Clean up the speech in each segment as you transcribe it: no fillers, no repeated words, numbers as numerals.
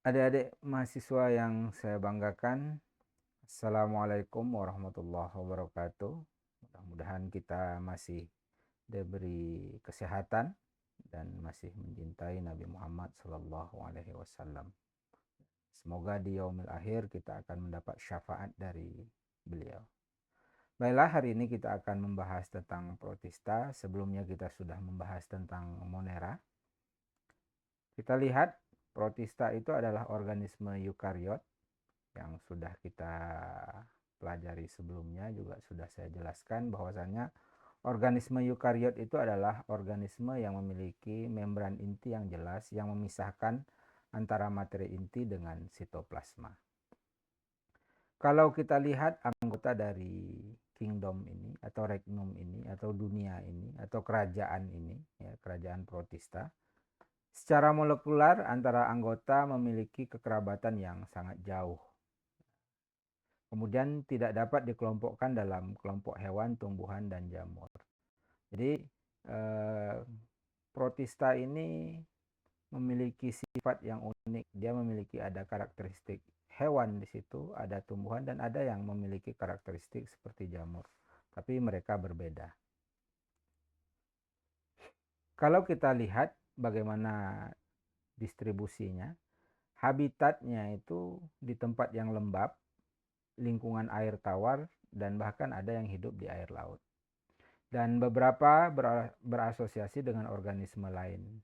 Adik-adik mahasiswa yang saya banggakan, Assalamualaikum warahmatullahi wabarakatuh. Mudah-mudahan kita masih diberi kesehatan dan masih mencintai Nabi Muhammad SAW. Semoga di yaumil akhir kita akan mendapat syafaat dari beliau. Baiklah, hari ini kita akan membahas tentang protista. Sebelumnya kita sudah membahas tentang Monera. Kita lihat protista itu adalah organisme eukariot yang sudah kita pelajari sebelumnya, juga sudah saya jelaskan bahwasanya organisme eukariot itu adalah organisme yang memiliki membran inti yang jelas yang memisahkan antara materi inti dengan sitoplasma. Kalau kita lihat anggota dari kingdom ini atau regnum ini atau dunia ini atau kerajaan ini, ya, kerajaan protista, secara molekular antara anggota memiliki kekerabatan yang sangat jauh. Kemudian tidak dapat dikelompokkan dalam kelompok hewan, tumbuhan, dan jamur. Jadi protista ini memiliki sifat yang unik. Dia memiliki ada karakteristik hewan di situ, ada tumbuhan, dan ada yang memiliki karakteristik seperti jamur. Tapi mereka berbeda. Kalau kita lihat bagaimana distribusinya, habitatnya itu di tempat yang lembab, lingkungan air tawar, dan bahkan ada yang hidup di air laut. Dan beberapa berasosiasi dengan organisme lain.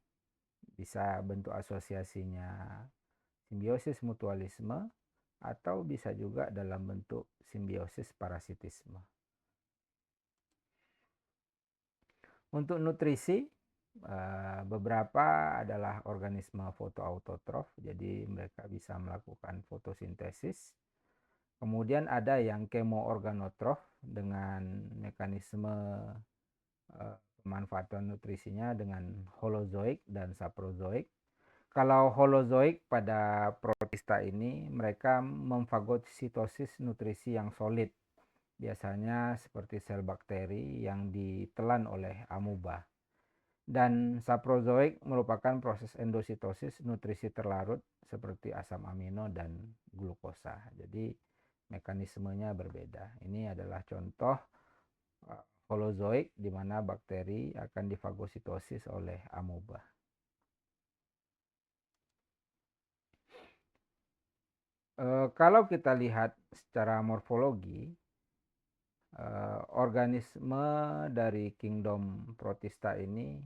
Bisa bentuk asosiasinya simbiosis mutualisme atau bisa juga dalam bentuk simbiosis parasitisme. Untuk nutrisi, beberapa adalah organisme fotoautotrof, jadi mereka bisa melakukan fotosintesis. Kemudian ada yang kemoorganotrof dengan mekanisme pemanfaatan nutrisinya dengan holozoik dan saprozoik. Kalau holozoik pada protista ini mereka memfagositosis nutrisi yang solid, biasanya seperti sel bakteri yang ditelan oleh amuba. Dan saprozoik merupakan proses endositosis nutrisi terlarut seperti asam amino dan glukosa. Jadi mekanismenya berbeda. Ini adalah contoh holozoik di mana bakteri akan difagositosis oleh amuba. Kalau kita lihat secara morfologi, organisme dari kingdom protista ini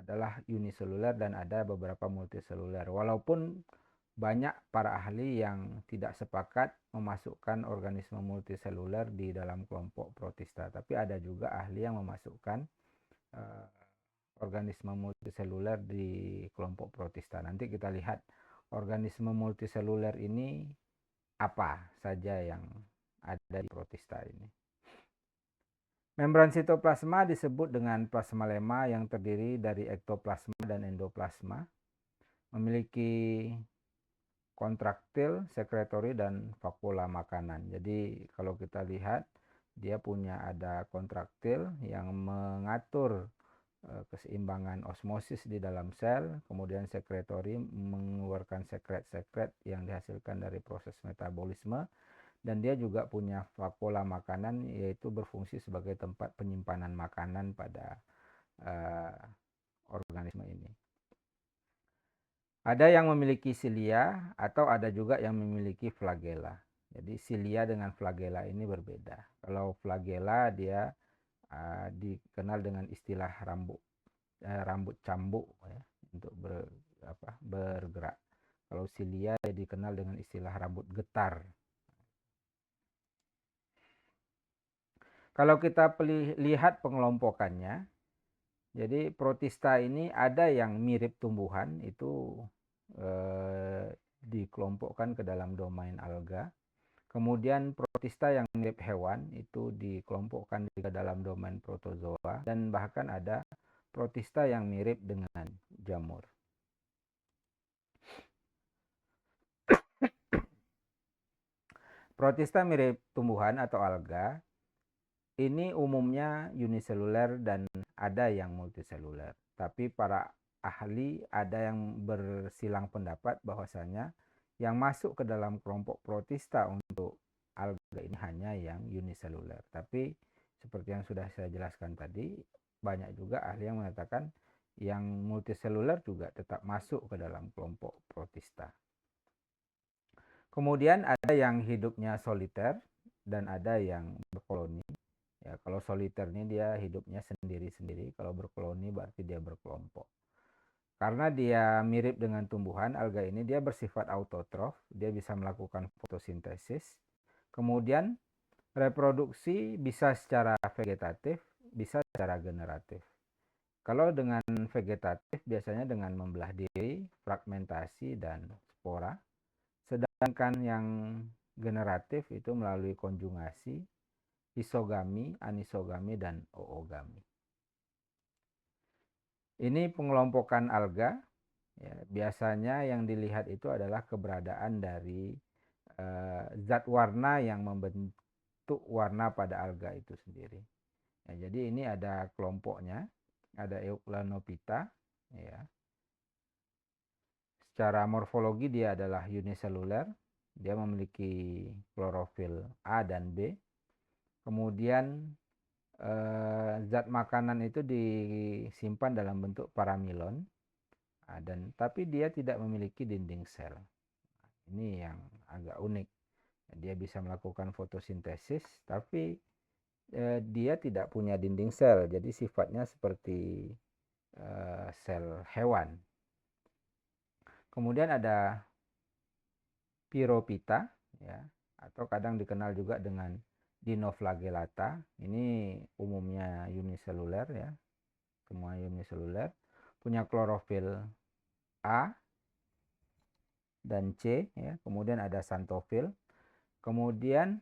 adalah uniseluler dan ada beberapa multiseluler. Walaupun banyak para ahli yang tidak sepakat memasukkan organisme multiseluler di dalam kelompok protista, tapi ada juga ahli yang memasukkan organisme multiseluler di kelompok protista. Nanti kita lihat organisme multiseluler ini apa saja yang ada di protista ini. Membran sitoplasma disebut dengan plasmalema yang terdiri dari ektoplasma dan endoplasma. Memiliki kontraktil, sekretori, dan vakula makanan. Jadi kalau kita lihat dia punya ada kontraktil yang mengatur keseimbangan osmosis di dalam sel, kemudian sekretori mengeluarkan sekret-sekret yang dihasilkan dari proses metabolisme, dan dia juga punya vakula makanan yaitu berfungsi sebagai tempat penyimpanan makanan pada organisme ini. Ada yang memiliki silia atau ada juga yang memiliki flagella. Jadi silia dengan flagella ini berbeda. Kalau flagella dia dikenal dengan istilah rambut cambuk ya, untuk bergerak. Kalau silia dia dikenal dengan istilah rambut getar. Kalau kita lihat pengelompokannya, jadi protista ini ada yang mirip tumbuhan, itu dikelompokkan ke dalam domain alga. Kemudian protista yang mirip hewan itu dikelompokkan ke dalam domain protozoa, dan bahkan ada protista yang mirip dengan jamur. Protista mirip tumbuhan atau alga ini umumnya uniseluler dan ada yang multiseluler. Tapi para ahli ada yang bersilang pendapat bahwasanya yang masuk ke dalam kelompok protista untuk alga ini hanya yang uniseluler. Tapi seperti yang sudah saya jelaskan tadi, banyak juga ahli yang mengatakan yang multiseluler juga tetap masuk ke dalam kelompok protista. Kemudian ada yang hidupnya soliter dan ada yang berkoloni. Ya, kalau soliter ini dia hidupnya sendiri-sendiri, kalau berkoloni berarti dia berkelompok. Karena dia mirip dengan tumbuhan, alga ini dia bersifat autotrof, dia bisa melakukan fotosintesis. Kemudian reproduksi bisa secara vegetatif, bisa secara generatif. Kalau dengan vegetatif biasanya dengan membelah diri, fragmentasi, dan spora. Sedangkan yang generatif itu melalui konjugasi, isogami, anisogami, dan oogami. Ini pengelompokan alga. Ya, biasanya yang dilihat itu adalah keberadaan dari zat warna yang membentuk warna pada alga itu sendiri. Ya, jadi ini ada kelompoknya, ada Euclanophyta. Ya. Secara morfologi dia adalah uniseluler, dia memiliki klorofil A dan B. Kemudian zat makanan itu disimpan dalam bentuk paramilon. Tapi dia tidak memiliki dinding sel. Ini yang agak unik. Dia bisa melakukan fotosintesis, tapi dia tidak punya dinding sel. Jadi sifatnya seperti sel hewan. Kemudian ada Pyrophyta, ya, atau kadang dikenal juga dengan Dinoflagellata. Ini umumnya uniseluler, ya, semua uniseluler. Punya klorofil A dan C, ya. Kemudian ada xanthofil. Kemudian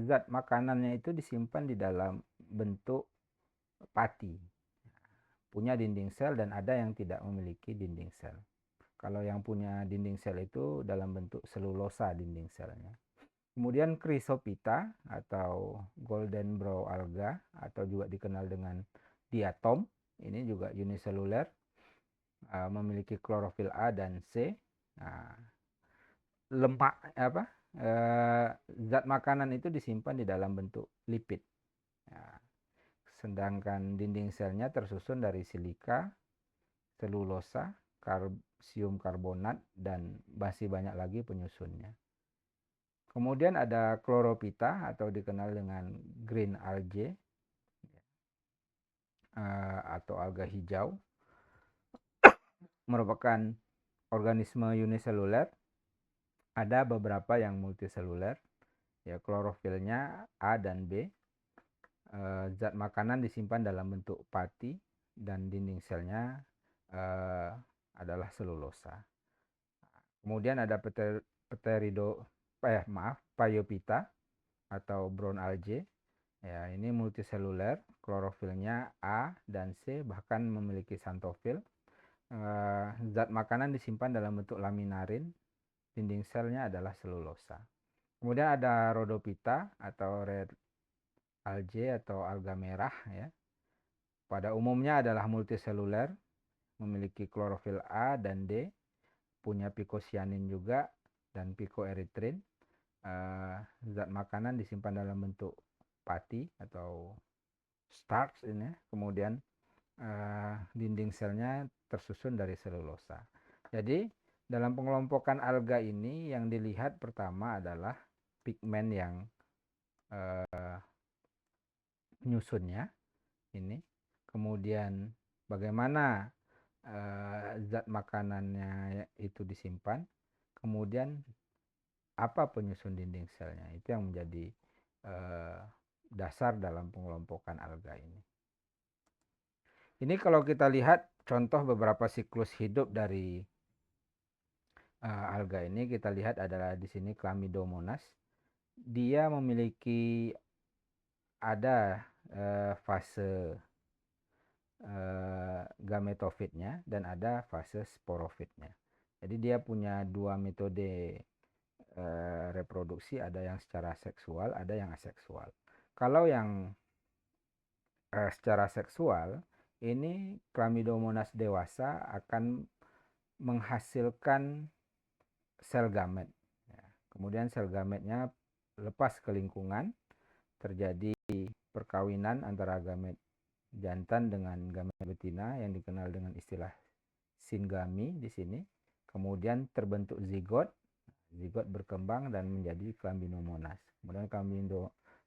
zat makanannya itu disimpan di dalam bentuk pati. Punya dinding sel dan ada yang tidak memiliki dinding sel. Kalau yang punya dinding sel itu dalam bentuk selulosa dinding selnya. Kemudian Chrysophyta atau golden brow alga atau juga dikenal dengan diatom. Ini juga uniseluler, memiliki klorofil A dan C. Nah, lemak zat makanan itu disimpan di dalam bentuk lipid. Nah, sedangkan dinding selnya tersusun dari silika, selulosa, kalsium karbonat, dan masih banyak lagi penyusunnya. Kemudian ada Chlorophyta atau dikenal dengan green algae atau alga hijau, merupakan organisme uniseluler. Ada beberapa yang multiseluler, ya, klorofilnya A dan B. Zat makanan disimpan dalam bentuk pati dan dinding selnya adalah selulosa. Kemudian ada Phaeophyta atau brown algae. Ya, ini multiseluler, klorofilnya A dan C, bahkan memiliki xanthofil. Zat makanan disimpan dalam bentuk laminarin, dinding selnya adalah selulosa. Kemudian ada Rhodophyta atau red algae atau alga merah, ya. Pada umumnya adalah multiseluler, memiliki klorofil A dan D, punya phycocyanin juga dan phycoerythrin. Zat makanan disimpan dalam bentuk pati atau starch ini. Kemudian dinding selnya tersusun dari selulosa. Jadi dalam pengelompokan alga ini yang dilihat pertama adalah pigmen yang nyusunnya ini. Kemudian bagaimana zat makanannya itu disimpan. Kemudian apa penyusun dinding selnya, itu yang menjadi dasar dalam pengelompokan alga ini. Ini kalau kita lihat contoh beberapa siklus hidup dari alga ini, kita lihat adalah di sini Chlamydomonas. Dia memiliki ada fase gametofitnya dan ada fase sporofitnya. Jadi dia punya dua metode reproduksi, ada yang secara seksual, ada yang aseksual. Kalau yang secara seksual ini Chlamydomonas dewasa akan menghasilkan sel gamet. Ya. Kemudian sel gametnya lepas ke lingkungan, terjadi perkawinan antara gamet jantan dengan gamet betina yang dikenal dengan istilah singami di sini. Kemudian terbentuk zigot, zigot berkembang dan menjadi Chlamydomonas. Kemudian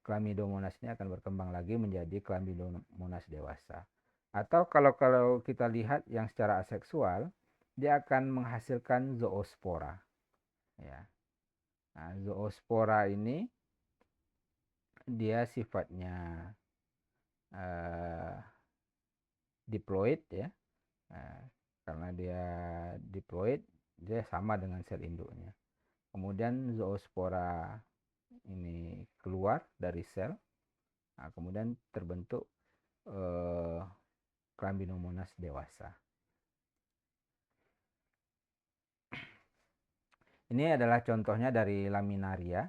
Chlamydomonas ini akan berkembang lagi menjadi Chlamydomonas dewasa. Atau kalau kita lihat yang secara aseksual, dia akan menghasilkan zoospora. Ya. Nah, zoospora ini dia sifatnya diploid ya. Nah, karena dia diploid, dia sama dengan sel induknya. Kemudian zoospora ini keluar dari sel, nah, kemudian terbentuk Chlamydomonas dewasa. Ini adalah contohnya dari laminaria.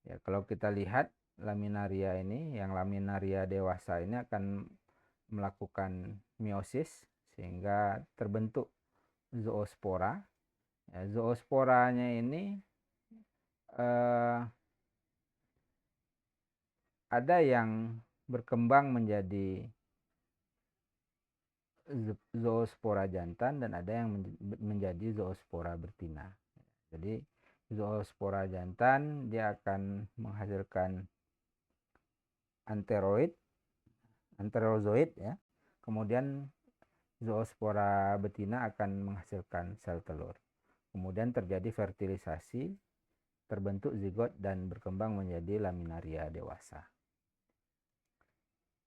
Ya, kalau kita lihat laminaria ini, yang laminaria dewasa ini akan melakukan meiosis sehingga terbentuk zoospora. Ya, zoosporanya ini ada yang berkembang menjadi zoospora jantan dan ada yang menjadi zoospora betina. Jadi zoospora jantan dia akan menghasilkan anterozoid ya. Kemudian zoospora betina akan menghasilkan sel telur. Kemudian terjadi fertilisasi, terbentuk zigot dan berkembang menjadi laminaria dewasa.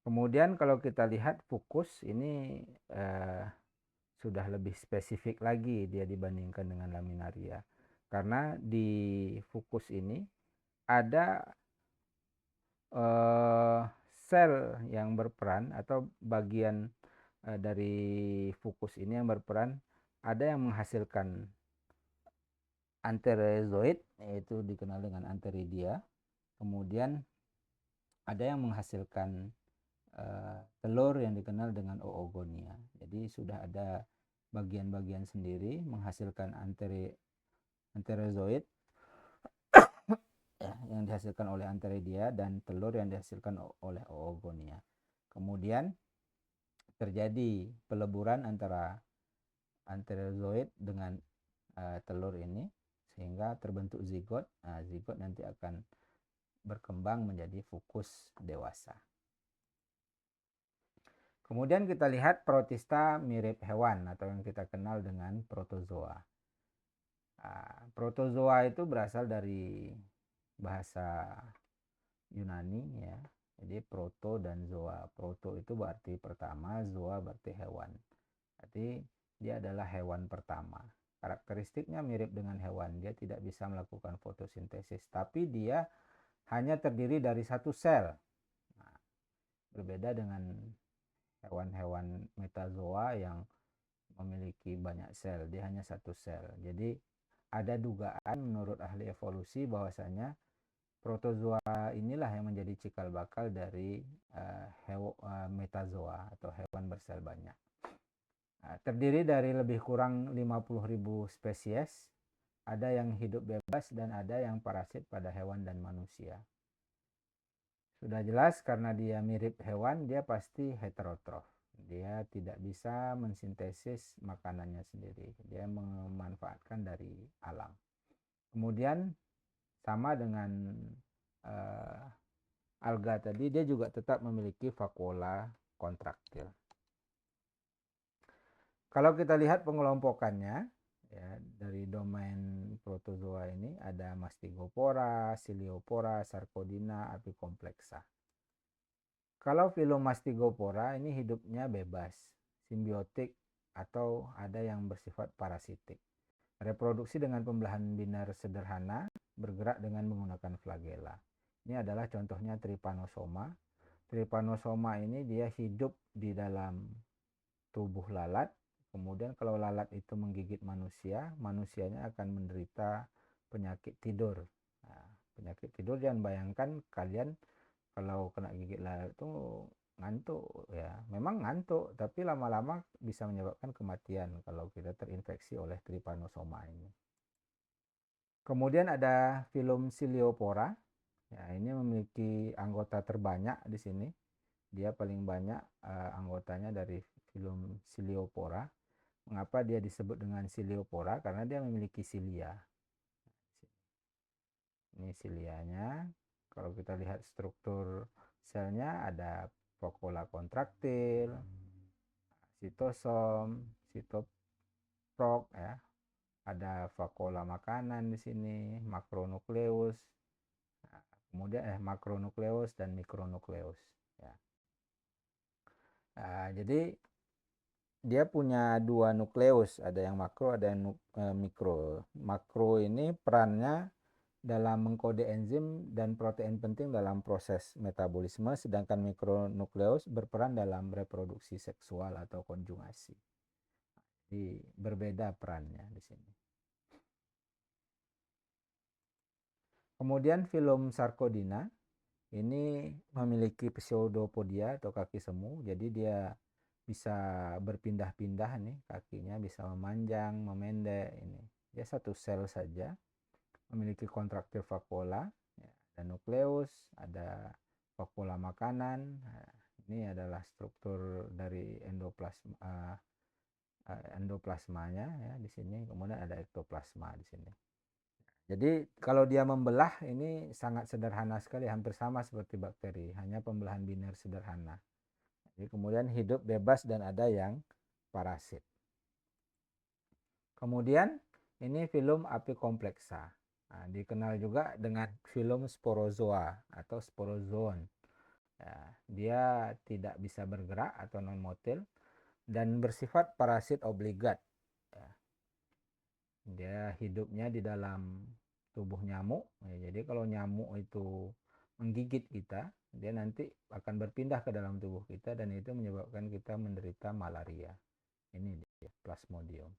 Kemudian kalau kita lihat fukus ini sudah lebih spesifik lagi dia dibandingkan dengan laminaria. Karena di fukus ini ada sel yang berperan atau bagian dari fukus ini yang berperan, ada yang menghasilkan anterozoid, yaitu dikenal dengan anteridia. Kemudian ada yang menghasilkan telur yang dikenal dengan oogonia. Jadi sudah ada bagian-bagian sendiri menghasilkan anterozoid ya, yang dihasilkan oleh anteridia dan telur yang dihasilkan oleh oogonia. Kemudian terjadi peleburan antara anterozoid dengan telur ini sehingga terbentuk zigot. Nah, zigot nanti akan berkembang menjadi fukus dewasa. Kemudian kita lihat protista mirip hewan atau yang kita kenal dengan protozoa. Protozoa itu berasal dari bahasa Yunani ya. Jadi proto dan zoa. Proto itu berarti pertama, zoa berarti hewan. Jadi dia adalah hewan pertama. Karakteristiknya mirip dengan hewan. Dia tidak bisa melakukan fotosintesis, tapi dia hanya terdiri dari satu sel. Nah, berbeda dengan hewan-hewan metazoa yang memiliki banyak sel, dia hanya satu sel. Jadi ada dugaan menurut ahli evolusi bahwasanya protozoa inilah yang menjadi cikal bakal dari metazoa atau hewan bersel banyak. Nah, terdiri dari lebih kurang 50.000 spesies, ada yang hidup bebas dan ada yang parasit pada hewan dan manusia. Sudah jelas karena dia mirip hewan, dia pasti heterotrof. Dia tidak bisa mensintesis makanannya sendiri. Dia memanfaatkan dari alam. Kemudian sama dengan alga tadi, dia juga tetap memiliki vakuola kontraktil. Kalau kita lihat pengelompokannya ya, dari domain protozoa ini ada Mastigopora, Ciliopora, Sarcodina, Apicomplexa. Kalau filum Mastigopora ini hidupnya bebas, simbiotik atau ada yang bersifat parasitik. Reproduksi dengan pembelahan biner sederhana, bergerak dengan menggunakan flagela. Ini adalah contohnya Trypanosoma. Trypanosoma ini dia hidup di dalam tubuh lalat. Kemudian kalau lalat itu menggigit manusia, manusianya akan menderita penyakit tidur. Nah, penyakit tidur, jangan bayangkan kalian kalau kena gigit lalat itu ngantuk ya. Memang ngantuk, tapi lama-lama bisa menyebabkan kematian kalau kita terinfeksi oleh Trypanosoma ini. Kemudian ada filum Ciliopora. Ya, ini memiliki anggota terbanyak di sini. Dia paling banyak anggotanya dari filum Ciliopora. Mengapa dia disebut dengan Ciliopora? Karena dia memiliki silia. Ini silianya. Kalau kita lihat struktur selnya ada vakuola kontraktil, sitosom, sitoprok ya. Ada vakuola makanan di sini, makronukleus. Nah, kemudian makronukleus dan mikronukleus ya. Nah, jadi dia punya dua nukleus, ada yang makro, ada yang mikro. Makro ini perannya dalam mengkode enzim dan protein penting dalam proses metabolisme, sedangkan mikronukleus berperan dalam reproduksi seksual atau konjugasi. Jadi berbeda perannya di sini. Kemudian filum Sarcodina ini memiliki pseudopodia atau kaki semu, jadi dia bisa berpindah-pindah nih, kakinya bisa memanjang, memendek ini. Dia satu sel saja, memiliki kontraktil vakuola, ya, ada nukleus, ada vakuola makanan. Nah, ini adalah struktur dari endoplasmanya ya di sini, kemudian ada ektoplasma di sini. Jadi kalau dia membelah ini sangat sederhana sekali, hampir sama seperti bakteri, hanya pembelahan biner sederhana. Jadi kemudian hidup bebas dan ada yang parasit. Kemudian ini filum Apicomplexa. Nah, dikenal juga dengan filum Sporozoa atau sporozoon. Ya, dia tidak bisa bergerak atau non-motil dan bersifat parasit obligat. Ya. Dia hidupnya di dalam tubuh nyamuk. Ya, jadi kalau nyamuk itu menggigit kita, dia nanti akan berpindah ke dalam tubuh kita dan itu menyebabkan kita menderita malaria. Ini dia, Plasmodium.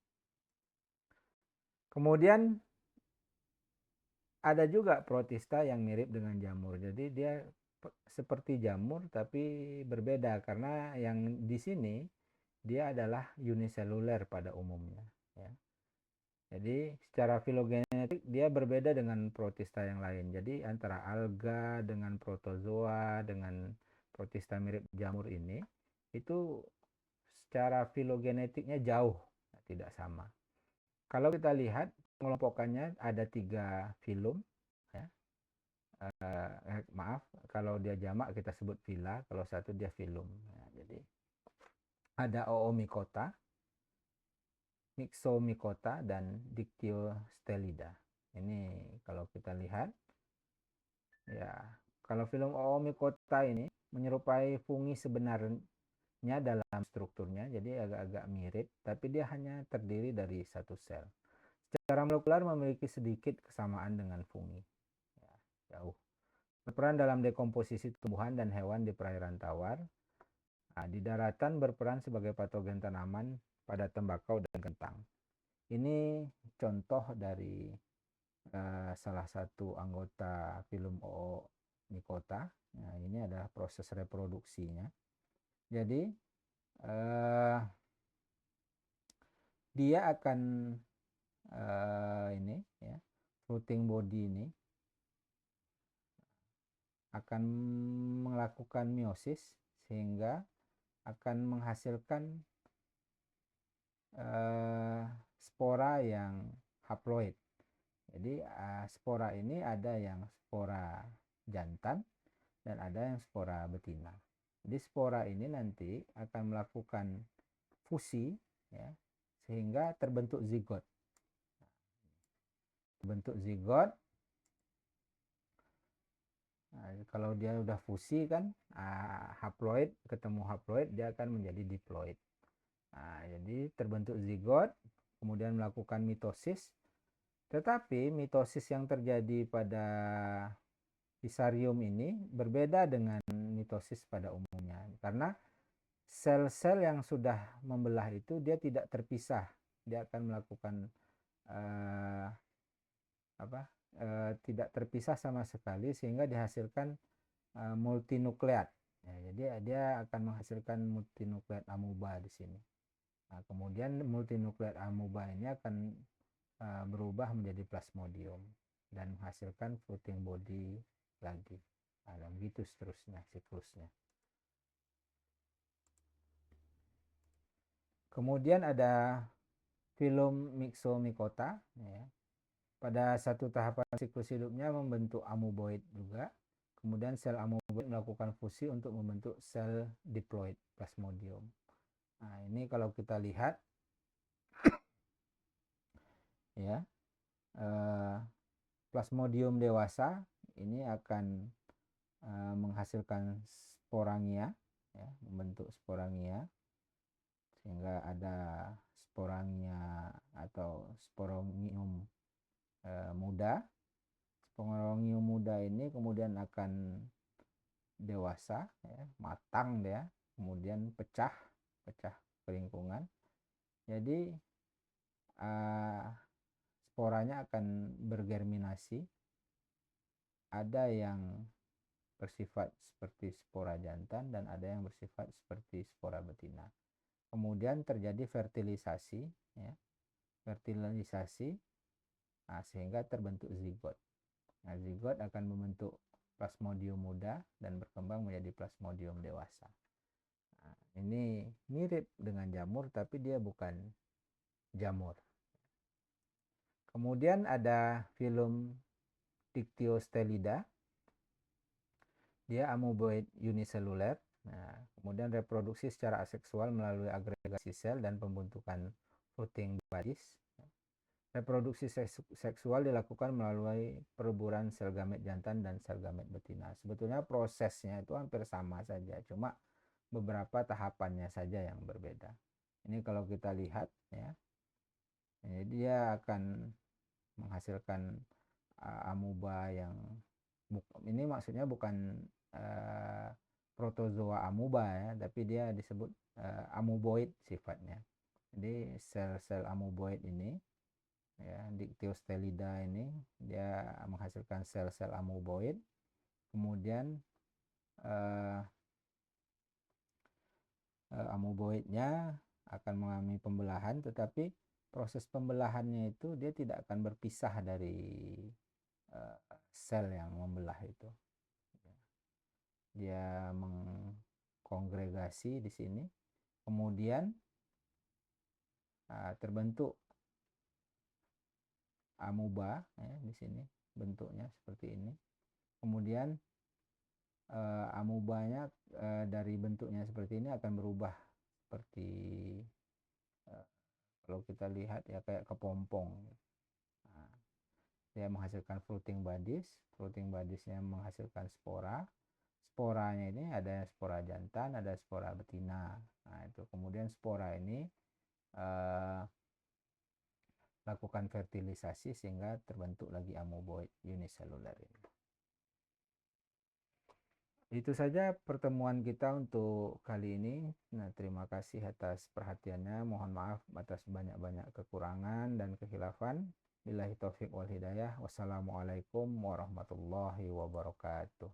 Kemudian ada juga protista yang mirip dengan jamur. Jadi dia seperti jamur tapi berbeda karena yang di sini dia adalah uniseluler pada umumnya. Ya. Jadi secara filogenetik dia berbeda dengan protista yang lain. Jadi antara alga dengan protozoa dengan protista mirip jamur ini itu secara filogenetiknya jauh tidak sama. Kalau kita lihat pengelompokannya ada 3 filum ya. Maaf kalau dia jamak kita sebut fila, kalau satu dia filum ya, jadi ada Oomycota, Myxomycota dan Dictyostelida. Ini kalau kita lihat ya, kalau filum Oomycota ini menyerupai fungi sebenarnya dalam strukturnya, jadi agak-agak mirip tapi dia hanya terdiri dari satu sel. Secara molekular memiliki sedikit kesamaan dengan fungi. Ya, jauh. Berperan dalam dekomposisi tumbuhan dan hewan di perairan tawar. Nah, di daratan berperan sebagai patogen tanaman pada tembakau dan kentang. Ini contoh dari salah satu anggota filum Oomycota. Nah, ini adalah proses reproduksinya. Jadi dia akan ini ya, fruiting body ini akan melakukan meiosis sehingga akan menghasilkan spora yang haploid. Jadi spora ini ada yang spora jantan dan ada yang spora betina. Jadi spora ini nanti akan melakukan fusi ya, sehingga terbentuk zigot. Terbentuk zigot. Nah, kalau dia udah fusi kan haploid ketemu haploid dia akan menjadi diploid. Nah, jadi terbentuk zigot, kemudian melakukan mitosis. Tetapi mitosis yang terjadi pada Fusarium ini berbeda dengan mitosis pada umumnya. Karena sel-sel yang sudah membelah itu dia tidak terpisah. Dia akan melakukan tidak terpisah sama sekali sehingga dihasilkan multinukleat. Ya, jadi dia akan menghasilkan multinukleat amuba di sini. Nah, kemudian multinukleat amuba ini akan berubah menjadi plasmodium dan menghasilkan floating body lagi. Nah, dan begitu seterusnya siklusnya. Kemudian ada filum myxomycota, ya. Pada satu tahapan siklus hidupnya membentuk amoeboid juga. Kemudian sel amoeboid melakukan fusi untuk membentuk sel diploid plasmodium. Nah, ini kalau kita lihat ya, plasmodium dewasa ini akan menghasilkan sporangia, ya, membentuk sporangia, sehingga ada sporangia atau sporangium muda. Sporangium muda ini kemudian akan dewasa, ya, matang dia, kemudian pecah ke lingkungan. Jadi sporanya akan bergerminasi. Ada yang bersifat seperti spora jantan dan ada yang bersifat seperti spora betina. Kemudian terjadi fertilisasi, ya, sehingga terbentuk zigot. Nah, zigot akan membentuk plasmodium muda dan berkembang menjadi plasmodium dewasa. Nah, ini mirip dengan jamur tapi dia bukan jamur. Kemudian ada filum Dictyostelida. Dia amoeboid uniseluler. Nah, kemudian reproduksi secara aseksual melalui agregasi sel dan pembentukan floating bodies. Reproduksi seksual dilakukan melalui pereburan sel gamet jantan dan sel gamet betina. Sebetulnya prosesnya itu hampir sama saja, cuma beberapa tahapannya saja yang berbeda. Ini kalau kita lihat, ya, ini dia akan menghasilkan amuba yang ini maksudnya bukan protozoa amuba, ya, tapi dia disebut amoeboid sifatnya. Jadi sel-sel amoeboid ini, ya, Dictyostelida ini dia menghasilkan sel-sel amoeboid. Kemudian amoeboidnya akan mengalami pembelahan, tetapi proses pembelahannya itu dia tidak akan berpisah dari sel yang membelah itu. Dia mengkongregasi di sini, kemudian terbentuk amuba, ya, di sini bentuknya seperti ini. Kemudian amubanya dari bentuknya seperti ini akan berubah seperti kalau kita lihat, ya, kayak kepompong. Nah, dia menghasilkan floating bodies. Floating bodiesnya menghasilkan spora. Sporanya ini ada spora jantan, ada spora betina. Nah, itu kemudian spora ini lakukan fertilisasi sehingga terbentuk lagi amoeboid uniseluler ini. Itu saja pertemuan kita untuk kali ini. Nah, terima kasih atas perhatiannya. Mohon maaf atas banyak-banyak kekurangan dan kekhilafan. Billahi taufik wal hidayah. Wassalamualaikum warahmatullahi wabarakatuh.